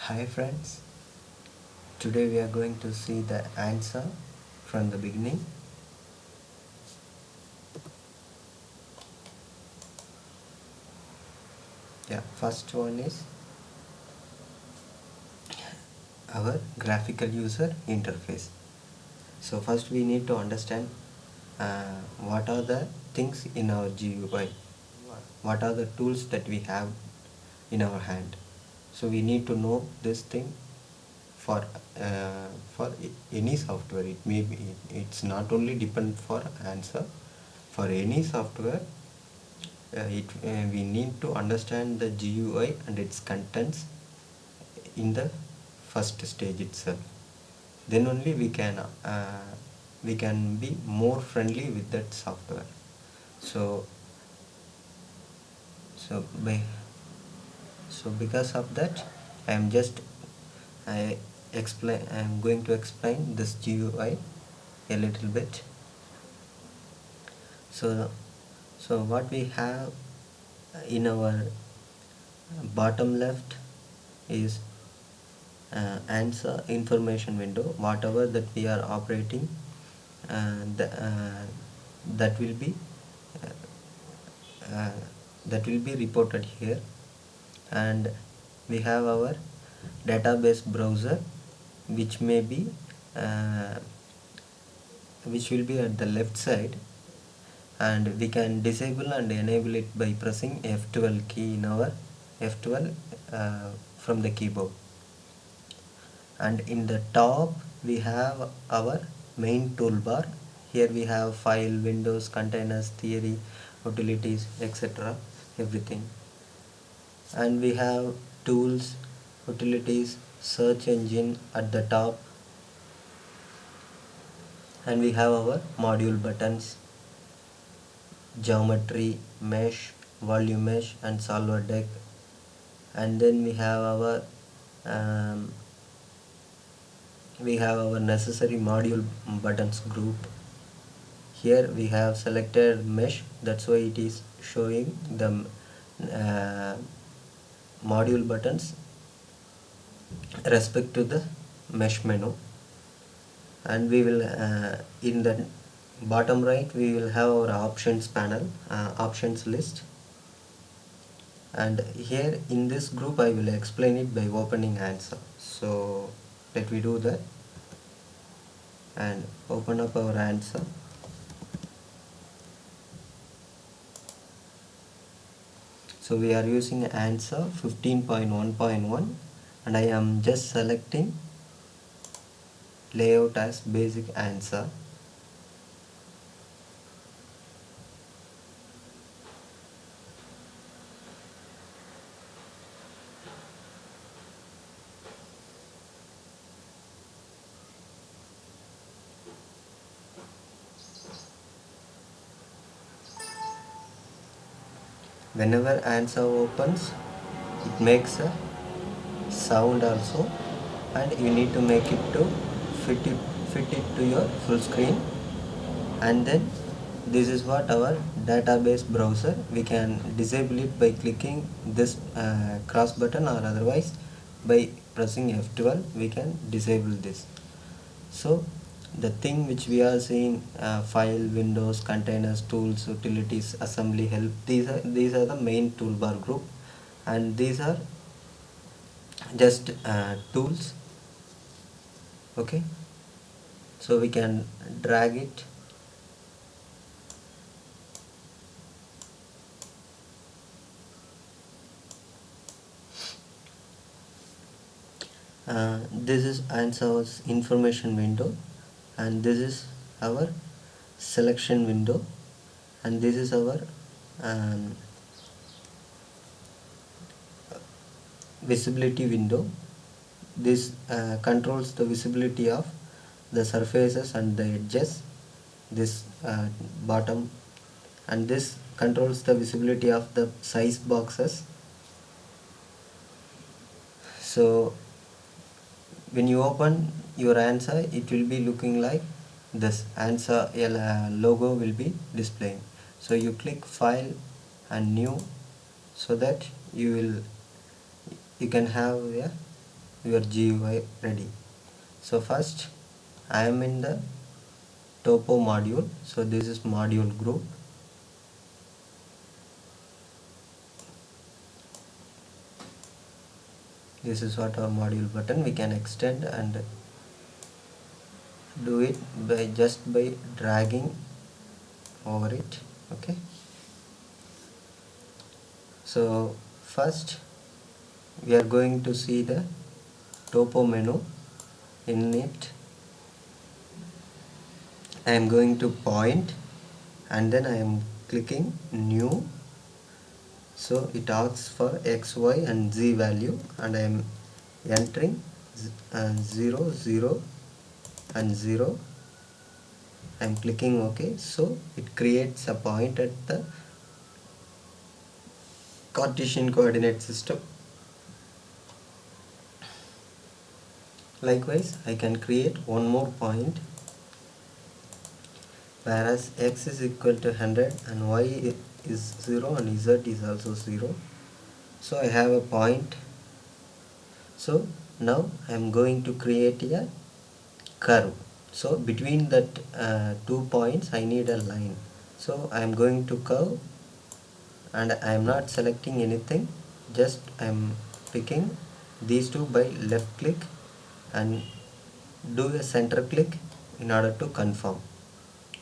Hi friends, today we are going to see the ANSA from the beginning. First one is our graphical user interface. So first we need to understand what are the things in our GUI, what are the tools that we have in our hand. So we need to know this thing for any software. It may be, it's not only depend for ANSA. For any software, we need to understand the GUI and its contents in the first stage itself. Then only we can be more friendly with that software. So so by so because of that, I am just I am going to explain this GUI a little bit. So what we have in our bottom left is ANSA information window. Whatever that we are operating, uh, the, uh, that will be uh, uh, that will be reported here. And we have our database browser, which may be uh, which will be at the left side, and we can disable and enable it by pressing F12 key in our F12 from the keyboard. And in the top we have our main toolbar. Here we have file, windows, containers, theory, utilities, etc., everything. And we have tools, utilities, search engine at the top, and we have our module buttons, geometry, mesh, volume mesh, and solver deck. And then um, we have our necessary module buttons group. Here we have selected mesh, that's why it is showing the uh, module buttons respect to the mesh menu. And we will in the bottom right we will have our options panel, options list. And here in this group I will explain it by opening ANSA. So let me do that and open up our ANSA. So we are using ANSA 15.1.1, and I am just selecting layout as basic ANSA. Whenever ANSA opens, it makes a sound also, and you need to make it to fit it to your full screen. And then this is what our database browser. We can disable it by clicking this cross button, or otherwise by pressing F12 we can disable this. So the thing which we are seeing, file, windows, containers, tools, utilities, assembly, help, these are the main toolbar group, and these are just tools. Okay, so we can drag it. This is ANSA's information window, and this is our selection window, and this is our um, visibility window. This controls the visibility of the surfaces and the edges, this bottom, and this controls the visibility of the size boxes. So when you open your ANSA, it will be looking like this. ANSA logo will be displaying. So you click file and new, so that you can have your GUI ready. So first I am in the Topo module, so this is module group. This is what our module button. We can extend and do it by just by dragging over it. Okay, so first we are going to see the Topo menu. In it I am going to point and then I am clicking new. So it asks for X, Y and Z value and I am entering 0, 0 and 0. I am clicking OK. So it creates a point at the Cartesian coordinate system. Likewise, I can create one more point, whereas X is equal to 100 and Y is 0 and Z is also 0. So I have a point. So now I am going to create a curve. So between that 2 points I need a line. So I am going to curve and I am not selecting anything, just I am picking these two by left click and do a center click in order to confirm.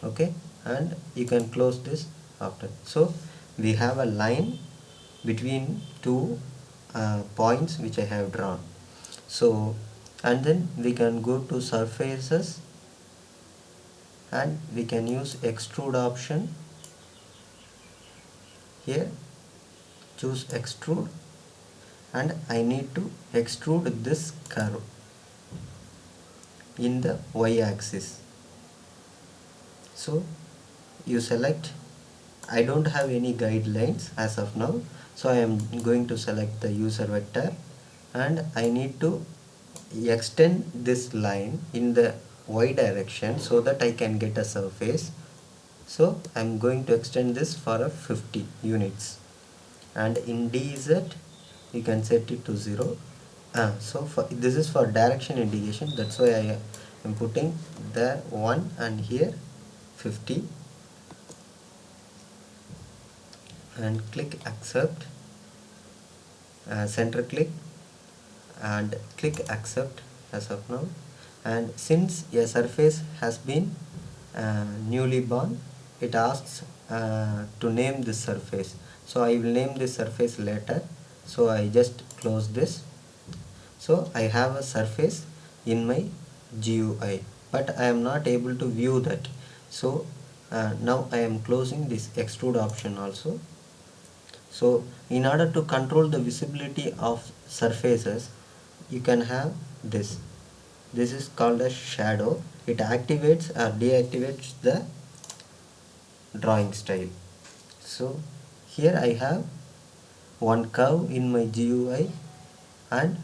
Okay, and you can close this after. So we have a line between two points which I have drawn. So and then we can go to surfaces and we can use extrude option. Here choose extrude and I need to extrude this curve in the Y axis. So you select, I don't have any guidelines as of now, so I am going to select the user vector and I need to extend this line in the Y direction so that I can get a surface. So I am going to extend this for a 50 units and in DZ you can set it to 0. So this is for direction indication, that's why I am putting there 1 and here 50 and click accept, center click and click accept as of now. And since a surface has been newly born, it asks to name this surface, so I will name this surface later, so I just close this. So I have a surface in my GUI, but I am not able to view that. So now I am closing this extrude option also. So in order to control the visibility of surfaces, you can have this. This is called a shadow. It activates or deactivates the drawing style. So here I have one curve in my GUI and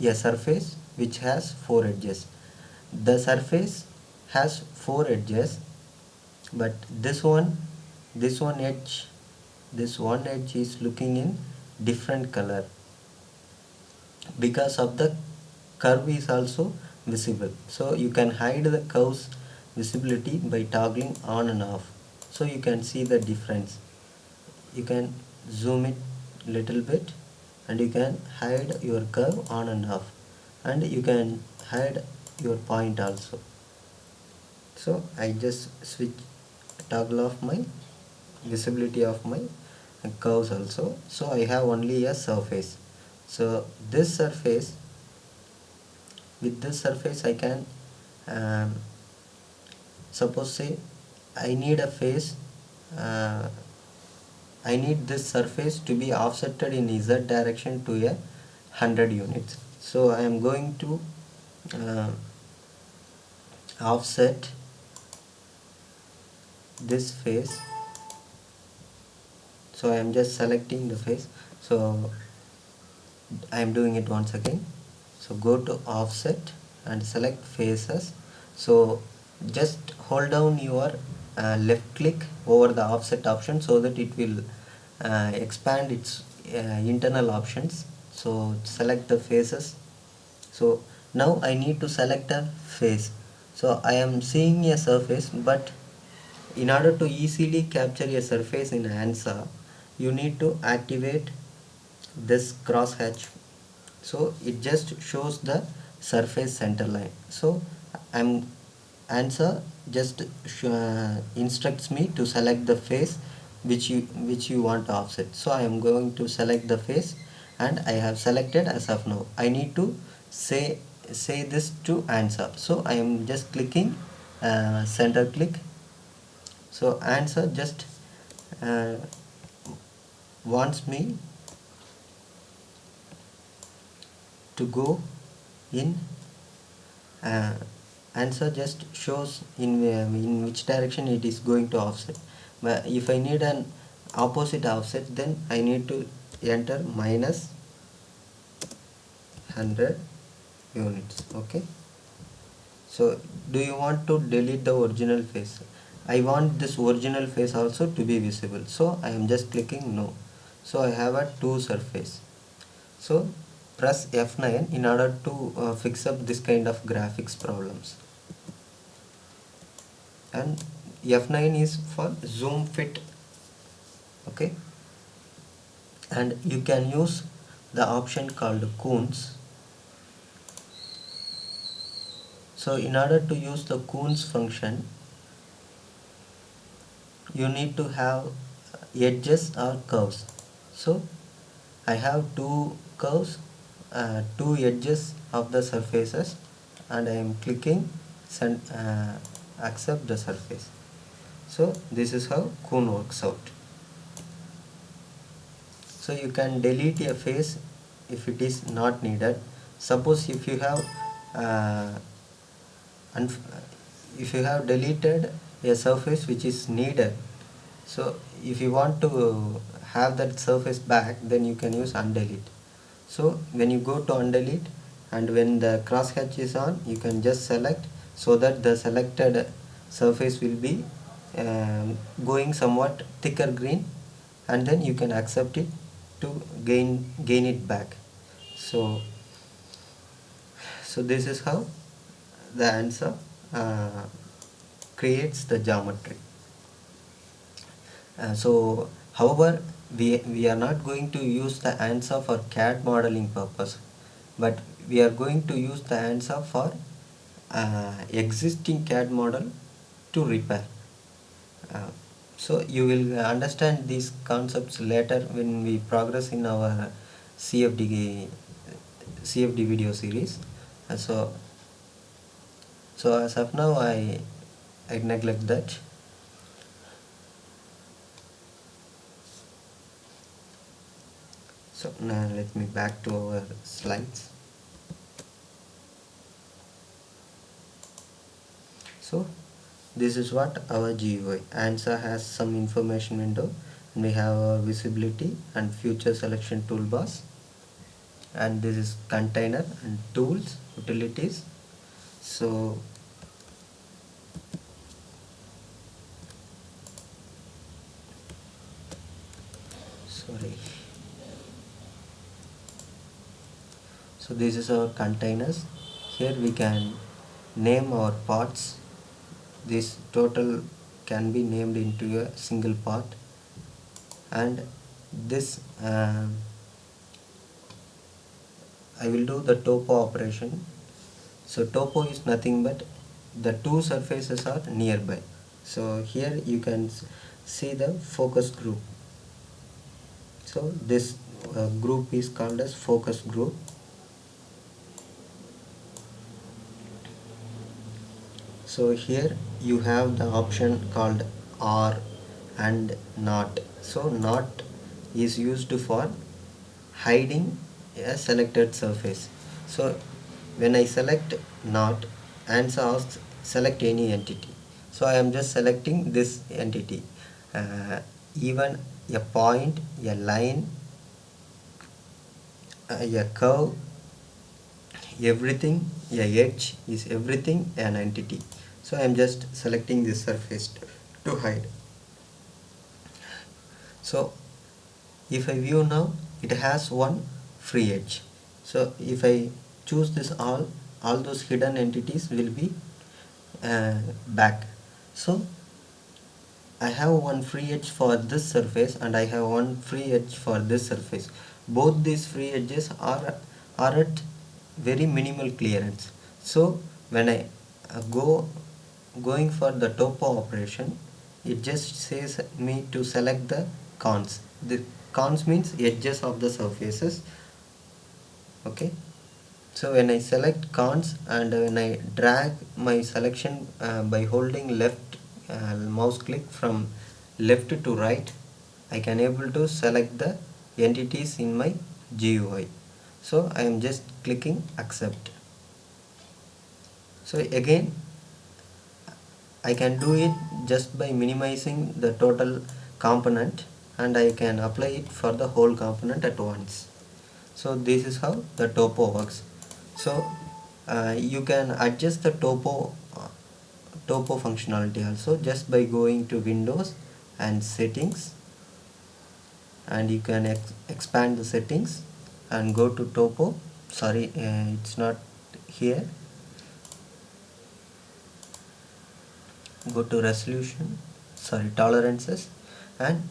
a surface which has 4 edges. The surface has 4 edges, but this one edge, this one edge is looking in different color because of the curve is also visible. So you can hide the curve's visibility by toggling on and off, so you can see the difference. You can zoom it little bit and you can hide your curve on and off, and you can hide your point also. So I just switch toggle off my visibility of my curves also. So I have only a surface. So this surface, with this surface I can suppose say I need a face, I need this surface to be offsetted in Z direction to 100 units. So I am going to offset this face. So I am just selecting the face. So I am doing it once again. So go to offset and select faces. So just hold down your left click over the offset option so that it will expand its internal options. So select the faces So now I need to select a face. So I am seeing a surface, but in order to easily capture a surface in ANSA, you need to activate this crosshatch. So it just shows the surface center line. So I'm ANSA just instructs me to select the face which you want to offset. So I am going to select the face, and I have selected as of now. I need to say this to ANSA. So I am just clicking center click. So ANSA just uh, wants me to go in, uh, ANSA just shows in which direction it is going to offset. But if I need an opposite offset, then I need to enter minus 100 units. Okay, so do you want to delete the original face? I want this original face also to be visible, so I am just clicking no. So I have a two surface. So press F9 in order to fix up this kind of graphics problems. And F9 is for zoom fit. Okay, and you can use the option called cones. So in order to use the cones function, you need to have edges or curves. So I have two curves, two edges of the surfaces, and I am clicking accept the surface. So this is how cone works out. So you can delete a face if it is not needed. Suppose if you have uh, if you have deleted a surface which is needed, so if you want to have that surface back, then you can use undelete. So when you go to undelete, and when the crosshatch is on, you can just select, so that the selected surface will be going somewhat thicker green, and then you can accept it to gain it back. So this is how the ANSA creates the geometry. However, we are not going to use the ANSA for CAD modeling purpose, but we are going to use the ANSA for existing CAD model to repair. So you will understand these concepts later when we progress in our CFD CFD video series. Uh, so so as of now, I neglect that. So now let me back to our slides. So this is what our GUI. ANSA has some information window, and we have our visibility and future selection toolbars, and this is container and tools, utilities. So sorry. So this is our containers. Here we can name our parts. This total can be named into a single part, and this I will do the topo operation. So topo is nothing but the two surfaces are nearby. So here you can see the focus group. So this group is called as focus group. So here you have the option called or and not. So not is used for hiding a selected surface. So when I select not, ANSA asks select any entity. So I am just selecting this entity. Even a point, a line, a curve, everything, a edge is everything an entity. So I am just selecting this surface to hide. So if I view now, it has one free edge. So if I choose this all those hidden entities will be back. So I have one free edge for this surface and I have one free edge for this surface. Both these free edges are at very minimal clearance. So when I going for the topo operation, it just says me to select the cons. The cons means edges of the surfaces. Okay. So when I select cons and when I drag my selection by holding left mouse click from left to right, I can able to select the entities in my GUI. So I am just clicking accept. So again I can do it just by minimizing the total component and I can apply it for the whole component at once. So this is how the topo works. So you can adjust the topo functionality also just by going to Windows and settings, and you can expand the settings and go to topo. Sorry, it's not here. Go to resolution, sorry, tolerances, and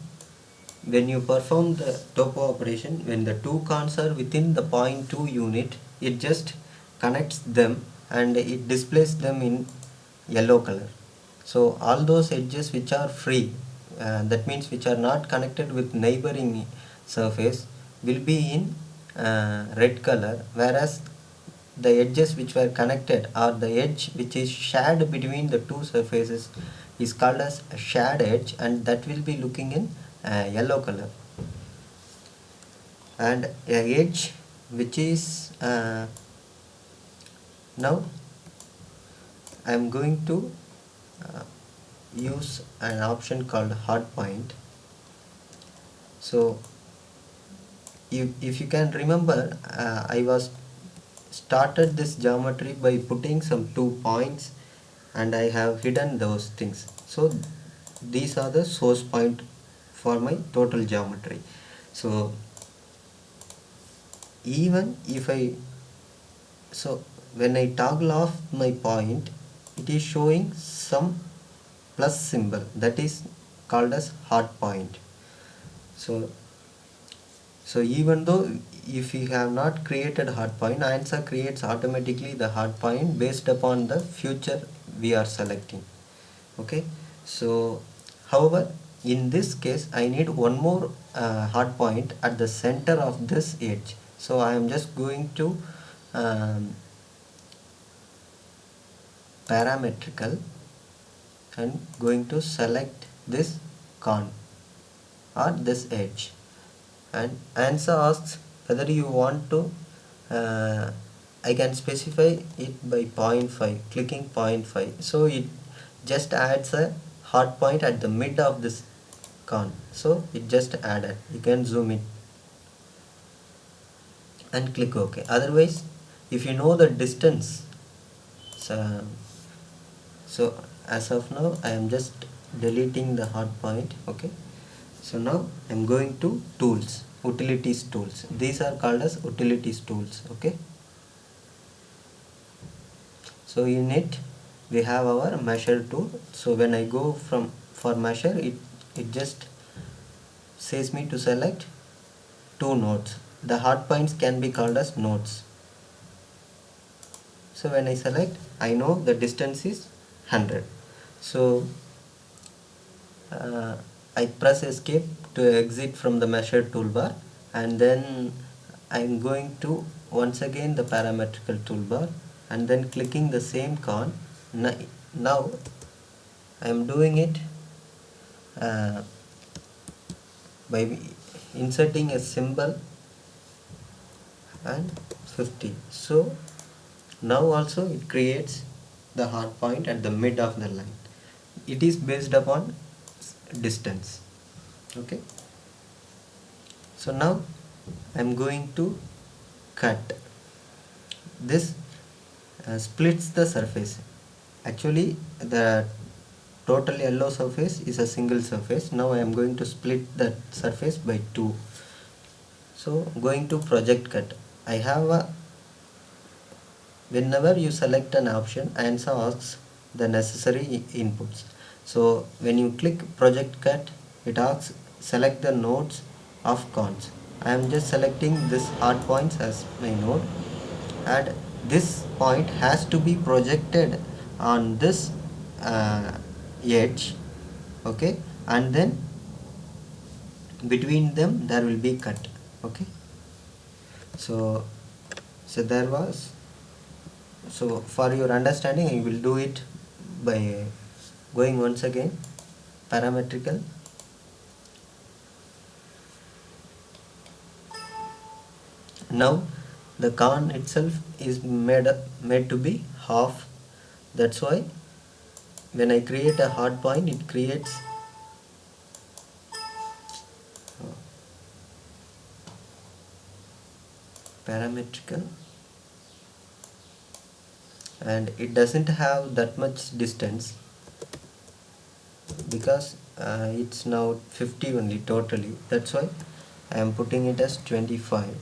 when you perform the topo operation, when the two cons are within the 0.2 unit, it just connects them and it displays them in yellow color. So all those edges which are free, that means which are not connected with neighboring surface, will be in red color, whereas the edges which were connected or the edge which is shared between the two surfaces is called as a shared edge, and that will be looking in yellow color. And a edge which is now I am going to use an option called Hotpoint. So if you can remember, I was started this geometry by putting some 2 points and I have hidden those things. So these are the source point for my total geometry. So even if when I toggle off my point, it is showing some plus symbol, that is called as Hotpoint. So even though if you have not created Hotpoint, ANSA creates automatically the Hotpoint based upon the future we are selecting. Okay. So however, in this case I need one more Hotpoint at the center of this edge. So I am just going to parametrical and going to select this con or this edge, and ANSA asks whether you want to I can specify it by 0.5, clicking 0.5. So it just adds a hard point at the mid of this con. So it just added. You can zoom it and click OK. Otherwise, if you know the distance, so as of now I am just deleting the hard point. Okay. So now I am going to tools, utilities tools. These are called as utilities tools. Okay. So in it we have our measure tool. So when I go for measure, it just says me to select 2 nodes. The hard points can be called as nodes. So when I select, I know the distance is 100. So I press escape to exit from the measure toolbar, and then I'm going to once again the parametrical toolbar and then clicking the same con. Now I am doing it by inserting a symbol and 50. So now also it creates the hard point at the mid of the line. It is based upon distance. Okay. So now I am going to cut. This splits the surface. Actually the total yellow surface is a single surface. Now I am going to split that surface by 2. So going to project cut. I have a whenever you select an option, ANSA asks the necessary inputs. So when you click project cut, it asks select the nodes of cons. I am just selecting this hard points as my node, and this point has to be projected on this edge, okay, and then between them there will be cut, okay. So there was, so for your understanding I will do it by going once again parametrical. Now the con itself is made to be half. That's why when I create a hard point, it creates parametrical, and it doesn't have that much distance because it's now 50 only totally. That's why I am putting it as 25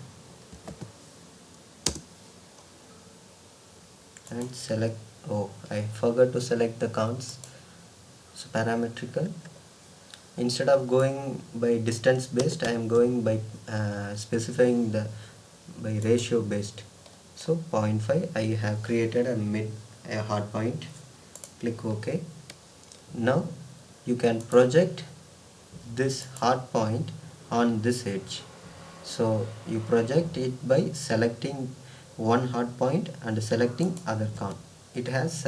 and select. Oh, I forgot to select the cons. So parametrical, instead of going by distance based, I am going by specifying the by ratio based. So 0.5, I have created a hard point. Click OK. Now you can project this hard point on this edge. So you project it by selecting one hard point and selecting other con. It has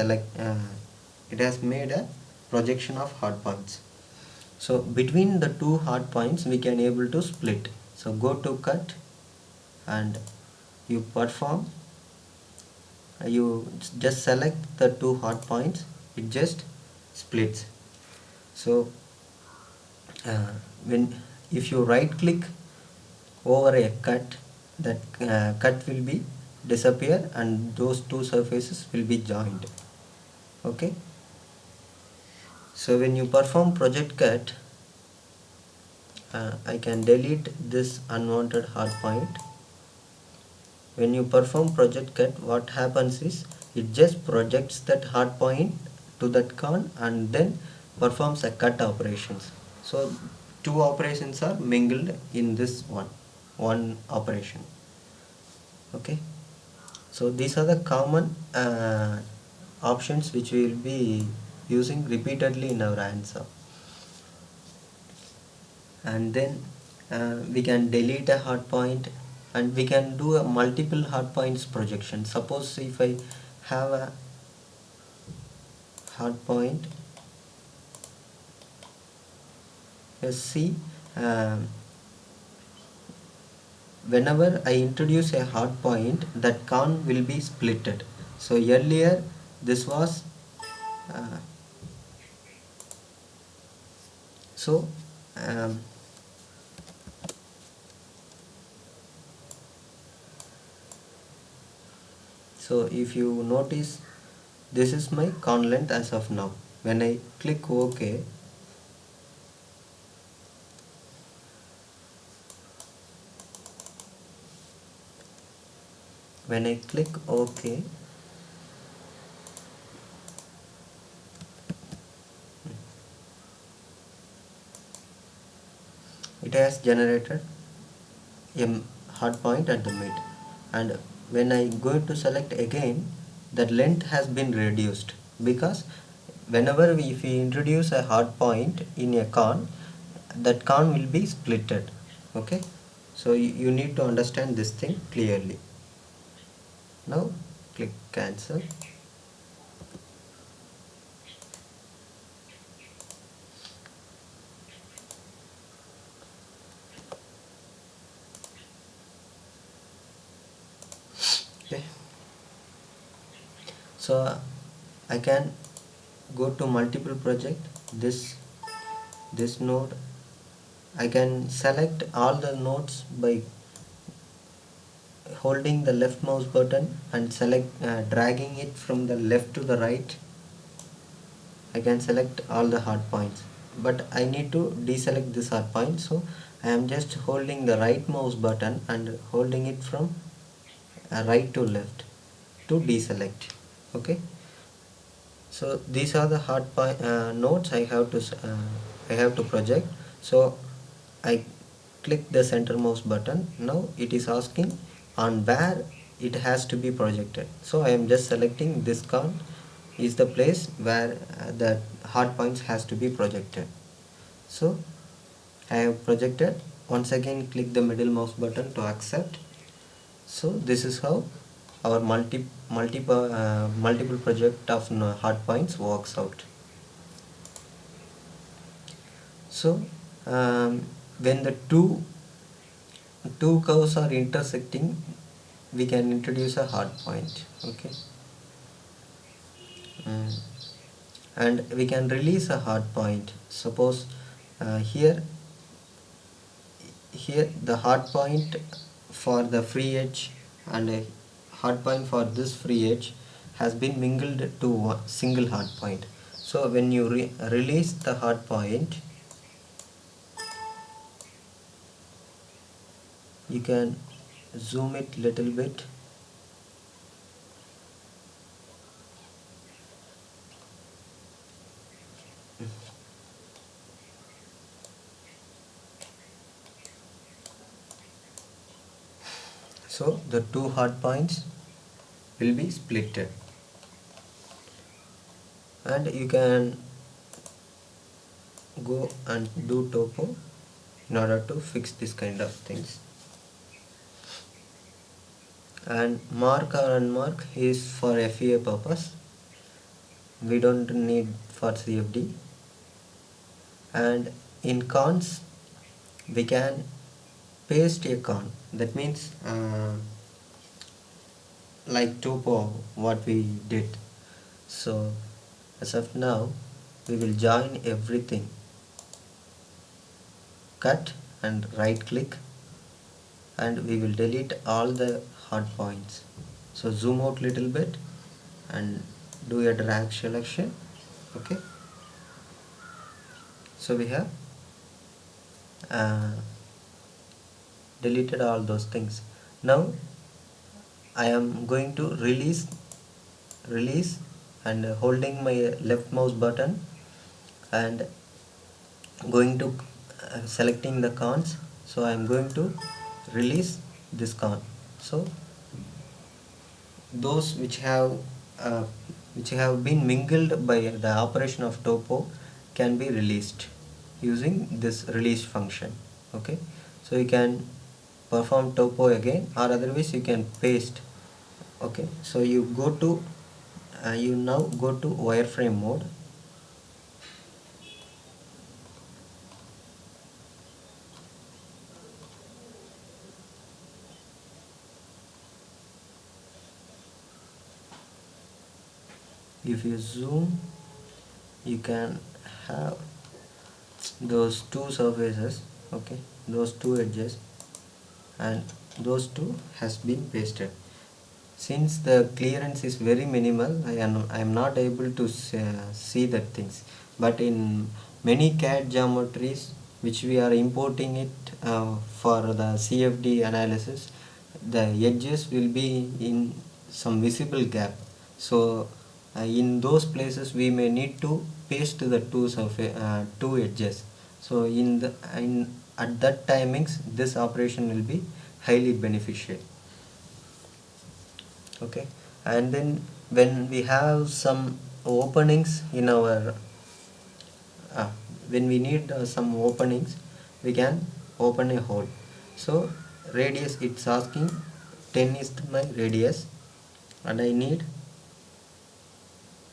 made a projection of hard points. So between the two hard points we can able to split. So go to cut and you perform, you just select the two hard points, it just splits. So when if you right click over a cut, that cut will be disappear and those two surfaces will be joined, okay. So when you perform project cut, I can delete this unwanted hard point. When you perform project cut, what happens is it just projects that hard point to that con and then performs a cut operations. So two operations are mingled in this one operation, okay. So these are the common options which we will be using repeatedly in our ANSA. And then we can delete a hard point and we can do a multiple hard points projection. Suppose if I have a hard point, let's see, whenever I introduce a hard point, that con will be splitted. So earlier this was so so if you notice, this is my con length as of now. When I click OK, when I click OK, it has generated a hard point at the mid, and when I go to select again, that length has been reduced because whenever if we introduce a hard point in a con, that con will be splitted, okay. So you need to understand this thing clearly. Now click cancel. Okay, so I can go to multiple project, this node. I can select all the nodes by holding the left mouse button and dragging it from the left to the right. I can select all the hard points, but I need to deselect this hard point, so I am just holding the right mouse button and holding it from right to left. to deselect. Okay, so these are the nodes I have to project. So I click the center mouse button. Now it is asking on where it has to be projected. So I am just selecting this card is the place where the hard points has to be projected. So I have projected. Once again click the middle mouse button to accept. So this is how our multiple project of hard points works out. So when the two curves are intersecting, we can introduce a hard point. Okay, mm. And we can release a hard point. Suppose here the hard point for the free edge and a hard point for this free edge has been mingled to a single hard point. So when you release the hard point, you can zoom it little bit. So the two hard points will be splitted, and you can go and do topo in order to fix this kind of things. And mark or unmark is for FEA purpose, we don't need for CFD. And in cons we can paste a con, that means like topo what we did. So as of now we will join everything, cut and right click, and we will delete all the hard points. So zoom out little bit and do a drag selection. Okay, so we have uh, deleted all those things. Now I am going to release and holding my left mouse button and going to selecting the cons. So I am going to release this con. So those uh, which have been mingled by the operation of topo can be released using this release function. Okay, so you can perform topo again, or otherwise you can paste. Okay, so you go to you now go to wireframe mode. If you zoom, you can have those two surfaces. Okay, those two edges, and those two has been pasted. Since the clearance is very minimal, I am not able to see that things. But in many CAD geometries which we are importing it for the CFD analysis, the edges will be in some visible gap. So in those places we may need to paste the two edges. So at that timings this operation will be highly beneficial. Okay, and then when we have some openings in our when we need some openings, we can open a hole. So radius, it's asking 10 is my radius, and I need,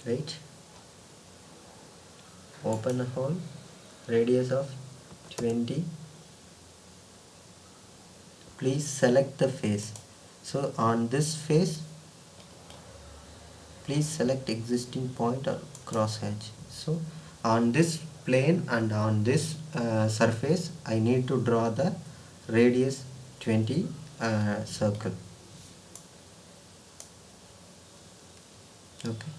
right, open a hole, radius of 20. Please select the face. So on this face, please select existing point or cross hatch. So on this plane and on this surface I need to draw the radius 20 circle. Okay,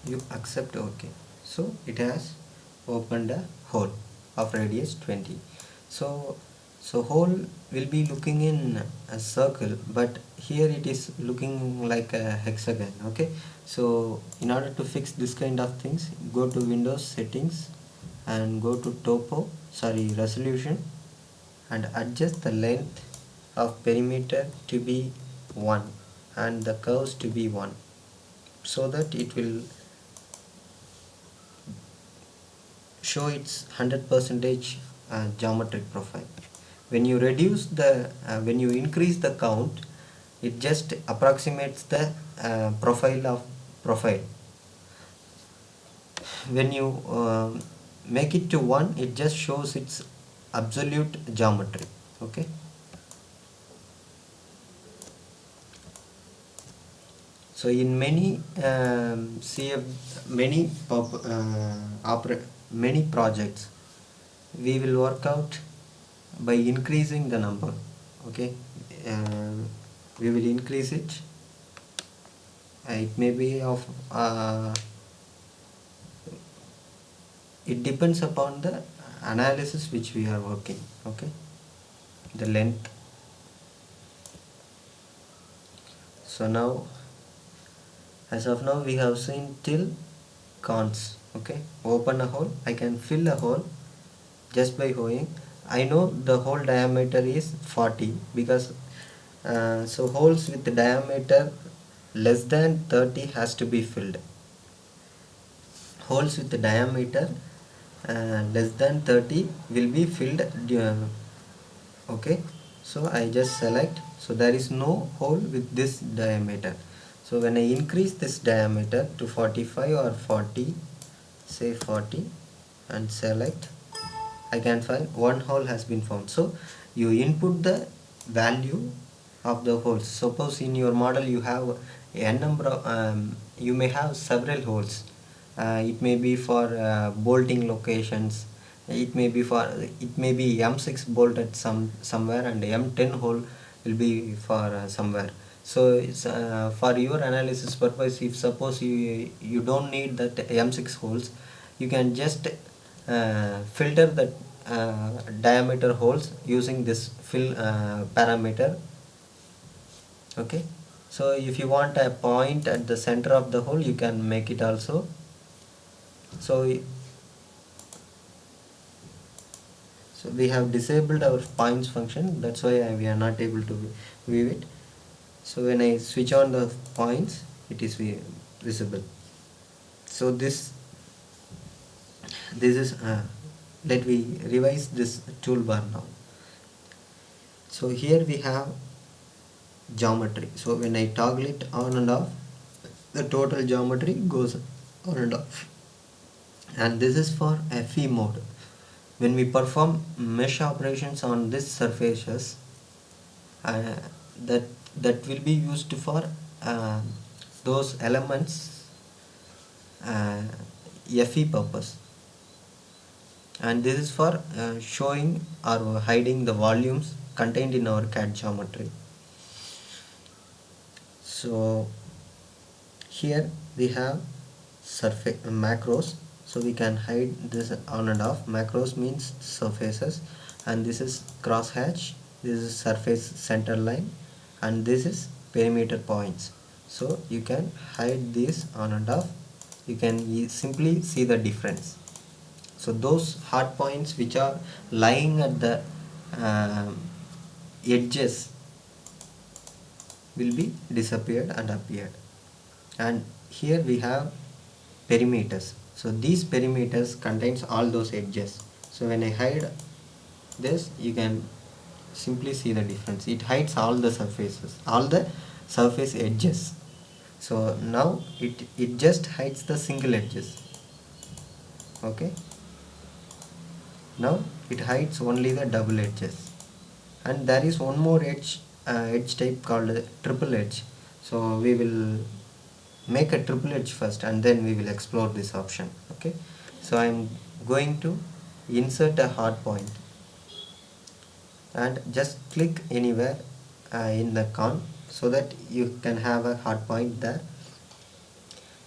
you accept. Okay, so it has opened a hole of radius 20. So So hole will be looking in a circle, but here it is looking like a hexagon. Okay, so in order to fix this kind of things, go to Windows settings and go to Topo, sorry, resolution, and adjust the length of perimeter to be 1 and the curves to be 1, so that it will show its 100 percentage geometric profile. When you reduce the when you increase the count, it just approximates the profile of profile. When you make it to 1, it just shows its absolute geometry. Okay, so in many CF many many projects, we will work out by increasing the number. Okay, uh, we will increase it. It may be of it depends upon the analysis which we are working. Okay, the length. So now, as of now, we have seen till cons. Okay, open a hole, I can fill a hole just by hoeing. I know the hole diameter is 40 because so holes with the diameter less than 30 has to be filled. Holes with the diameter less than 30 will be filled. Okay, so I just select, so there is no hole with this diameter. So when I increase this diameter to 45 or 40, say 40, and select, I can find one hole has been found. So you input the value of the holes. Suppose in your model you have a number of you may have several holes. It may be for bolting locations. It may be M6 bolt at somewhere, and M10 hole will be for somewhere. So it's for your analysis purpose. If suppose you don't need that M6 holes, you can just filter the diameter holes using this fill parameter. Okay, so if you want a point at the center of the hole, you can make it also. So we have disabled our points function, that's why we are not able to view it. So when I switch on the points, it is visible. So this is let me revise this toolbar now. So here we have geometry. So when I toggle it on and off, the total geometry goes on and off. And this is for FE mode. When we perform mesh operations on these surfaces, uh, that will be used for those elements FE purpose, and this is for showing or hiding the volumes contained in our CAD geometry. So here we have surface macros, so we can hide this on and off. Macros means surfaces, and this is crosshatch, this is surface center line, and this is perimeter points. So you can hide these on and off. You can simply see the difference. So those hard points which are lying at the edges will be disappeared and appeared. And here we have perimeters. So these perimeters contains all those edges. So when I hide this, you can simply see the difference. It hides all the surfaces, all the surface edges. So now it just hides the single edges. Okay, now it hides only the double edges. And there is one more edge type called triple edge. So we will make a triple edge first, and then we will explore this option. Okay, so I am going to insert a hard point and just click anywhere in the con, so that you can have a hard point there,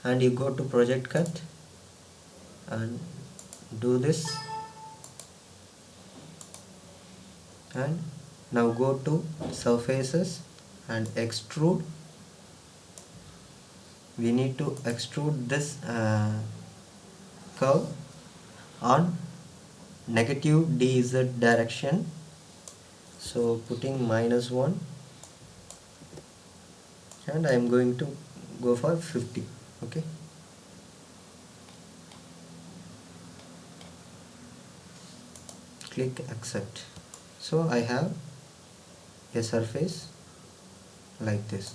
and you go to project cut and do this, and now go to surfaces and extrude. We need to extrude this curve on negative dz direction, so putting -1, and I am going to go for 50. Okay, click accept. So I have a surface like this.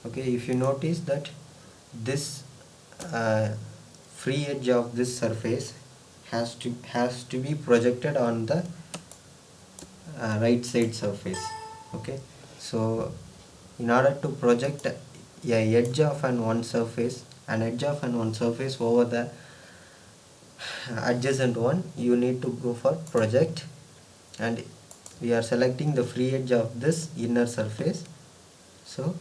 Okay, if you notice that this uh, free edge of this surface has to be projected on the right side surface. Okay, so in order to project a edge of an edge of one surface over the adjacent one, you need to go for project, and we are selecting the free edge of this inner surface. So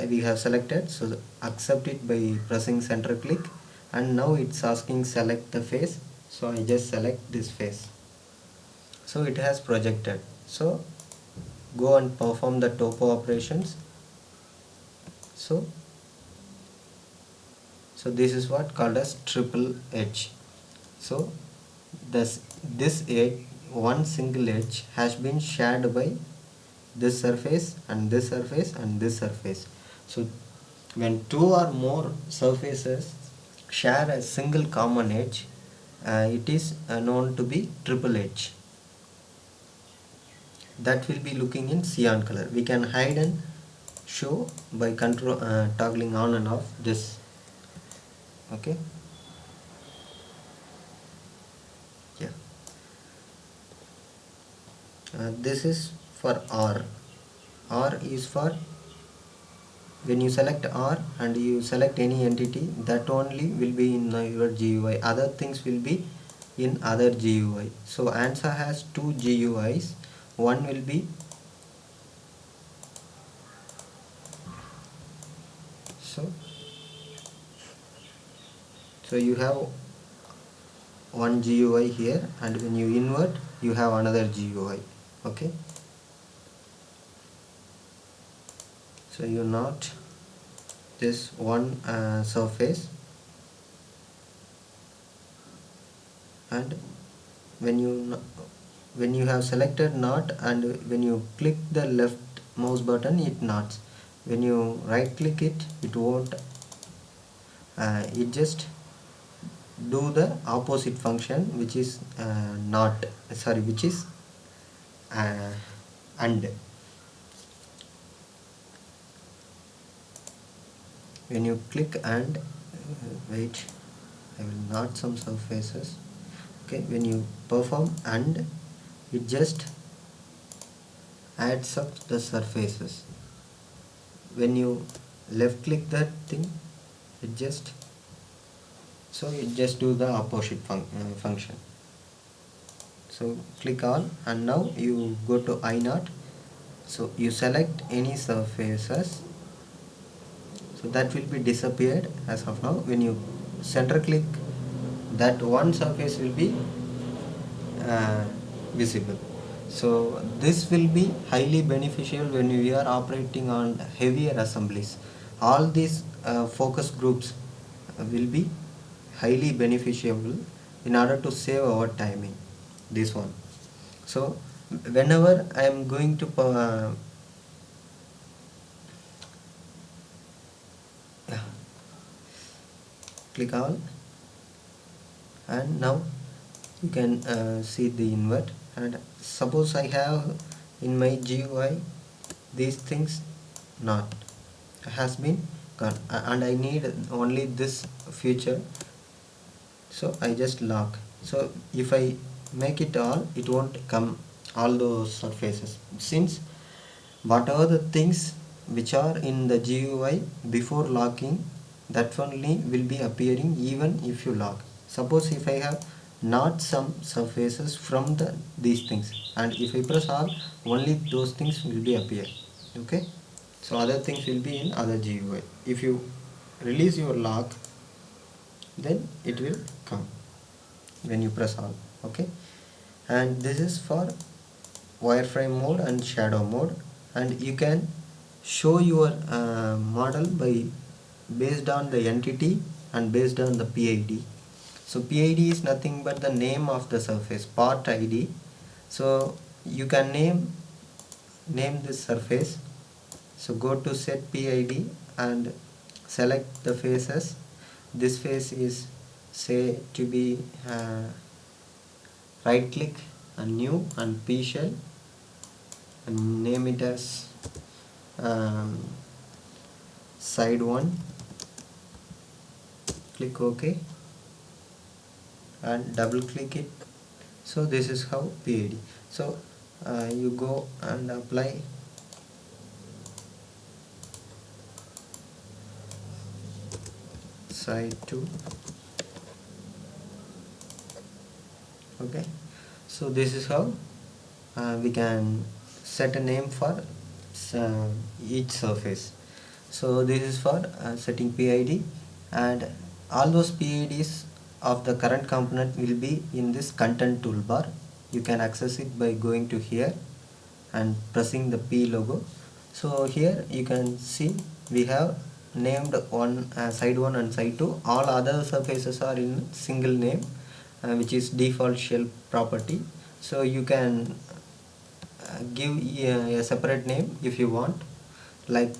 we have selected, so accept it by pressing center click, and now it's asking select the face, so I just select this face, so it has projected. So go and perform the topo operations. So this is what called as triple edge. So this edge, one single edge, has been shared by this surface and this surface and this surface. So when two or more surfaces share a single common edge, it is known to be triple edge. That will be looking in cyan color. We can hide and show by toggling on and off this. Okay, yeah. This is for R. R is for when you select R and you select any entity, that only will be in your GUI. Other things will be in other GUI. So ANSA has two GUIs. One will be so you have one GUI here, and when you invert you have another GUI. Okay, so you knot this one surface, and when you have selected knot, and when you click the left mouse button, it knots. When you right click it, it won't. It just do the opposite function, which is which is and. When you click and wait, I will knot some surfaces. Okay, when you perform and, it just adds up the surfaces. When you left click that thing, it just do the opposite function. So click on, and now you go to I knot. So you select any surfaces, so that will be disappeared as of now. When you center click, that one surface will be visible. So this will be highly beneficial when we are operating on heavier assemblies. All these focus groups will be highly beneficial in order to save our timing. This one. So whenever I am going to click on, and now you can see the invert. And suppose I have in my GUI these things not has been gone, and I need only this feature, so I just lock. So if I make it all, it won't come all those surfaces, since whatever the things which are in the GUI before locking, that only will be appearing even if you lock. Suppose if I have not some surfaces from these things, and if I press all, only those things will be appear. Okay, so other things will be in other GUI. If you release your lock, then it will come when you press all. Okay, and this is for wireframe mode and shadow mode, and you can show your model by based on the entity and based on the PID. So PID is nothing but the name of the surface, part ID. So you can name this surface. So go to set PID and select the faces. This face is say to be right click and new and P shell and name it as um, side 1, click OK and double click it. So this is how PID. So you go and apply side 2. Okay, so this is how we can set a name for uh, each surface. So this is for setting PID, and all those PIDs of the current component will be in this content toolbar. You can access it by going to here and pressing the P logo. So here you can see we have named one side 1 and side 2. All other surfaces are in single name, which is default shell property. So you can give a separate name if you want, like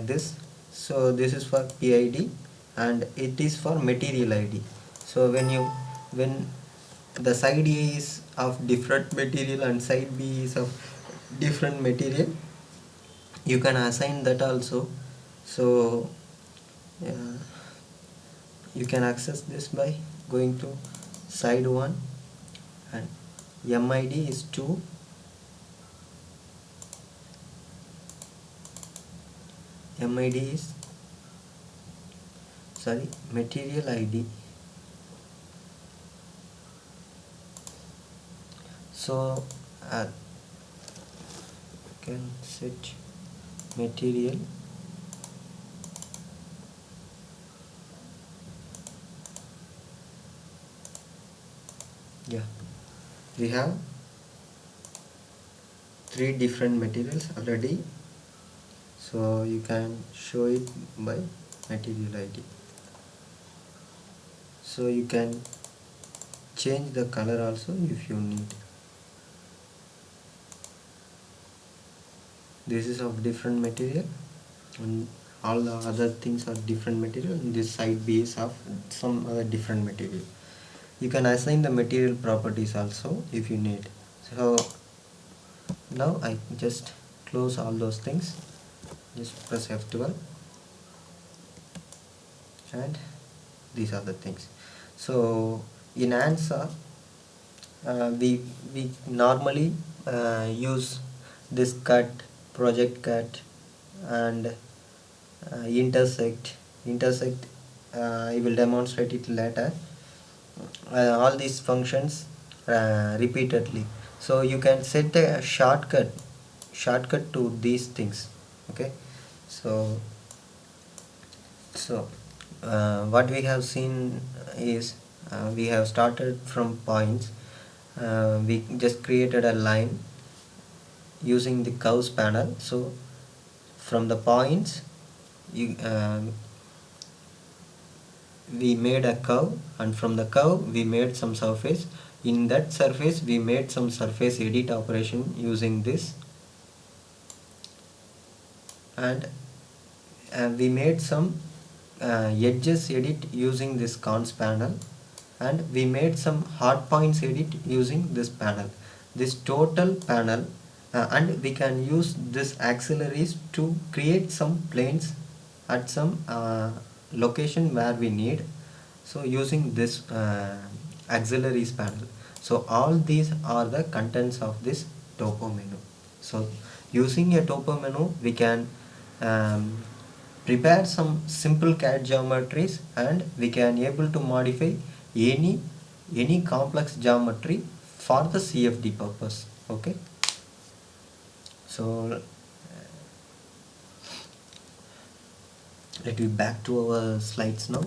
this. So this is for PID and it is for material ID. So when the side A is of different material and side B is of different material, you can assign that also. So you can access this by going to side 1 and MID is 2, MID is material ID. So can set material we have 3 different materials already, so you can show it by material ID. So you can change the color also if you need. This is of different material and all the other things are different material, and this side B is of some other different material. You can assign the material properties also if you need. So now I just close all those things, just press F12 and these are the things. So in ANSA we normally use this cut, project cut and intersect. I will demonstrate it later. All these functions repeatedly. So you can set a shortcut to these things. Okay, so what we have seen is we have started from points. We just created a line using the curves panel. So from the points we made a curve, and from the curve we made some surface. In that surface we made some surface edit operation using this, and we made some edges edit using this cons panel, and we made some hard points edit using this panel, this total panel, and we can use this auxiliaries to create some planes at some location where we need. So using this auxiliaries panel. So all these are the contents of this topo menu. So using a topo menu we can prepare some simple CAD geometries, and we can able to modify any complex geometry for the CFD purpose. Okay, so let me back to our slides now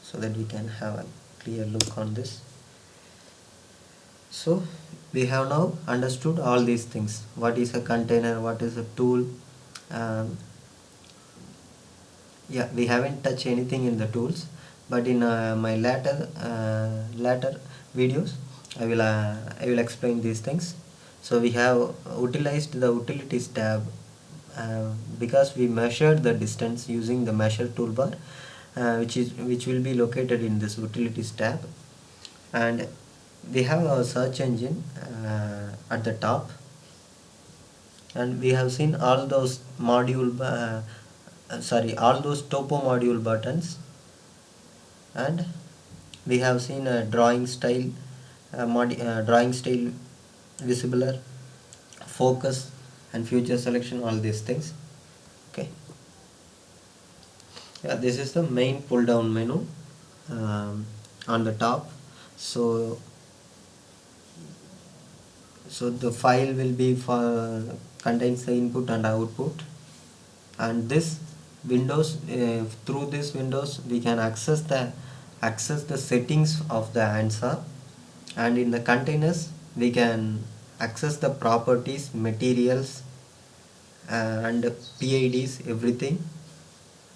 so that we can have a clear look on this. So we have now understood all these things: what is a container, what is a tool. um, yeah, we haven't touched anything in the tools, but in my later videos I will explain these things. So we have utilized the utilities tab because we measured the distance using the measure toolbar, which will be located in this utilities tab. And we have our search engine at the top, and we have seen all those all those topo module buttons. And we have seen a drawing style, visibler, focus, and future selection, all these things. Okay, yeah, this is the main pull down menu on the top. So the file will be for contains the input and output, and this windows, through this windows we can access the settings of the ANSA. And in the containers we can access the properties, materials, and PIDs, everything.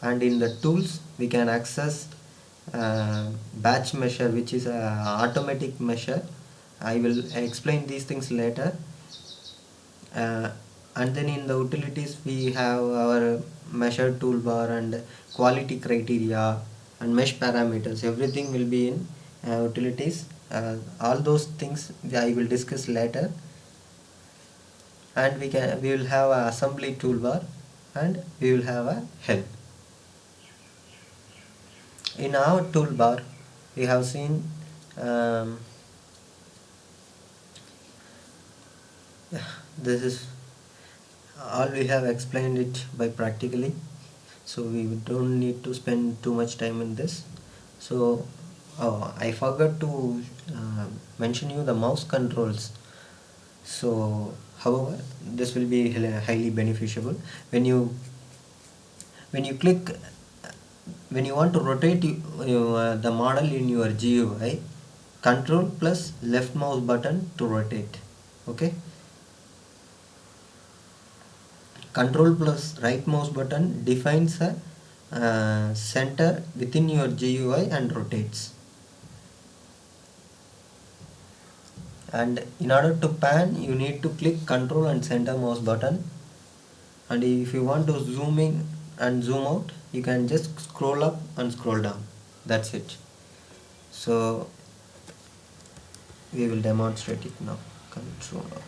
And in the tools we can access batch measure, which is a automatic measure. I will explain these things later. uh, and then in the utilities we have our measure toolbar and quality criteria and mesh parameters. Everything will be in utilities. All those things I will discuss later. And we will have a assembly toolbar, and we will have a help. In our toolbar we have seen, um, yeah, this is all we have explained it by practically, so we don't need to spend too much time in this. So I forgot to mention you the mouse controls. So however, this will be highly beneficial when you click, when you want to rotate the model in your GUI. Control plus left mouse button to rotate. Okay, control plus right mouse button defines a center within your GUI and rotates. And in order to pan, you need to click control and center mouse button. And if you want to zoom in and zoom out, you can just scroll up and scroll down. That's it. So we will demonstrate it now. Control out.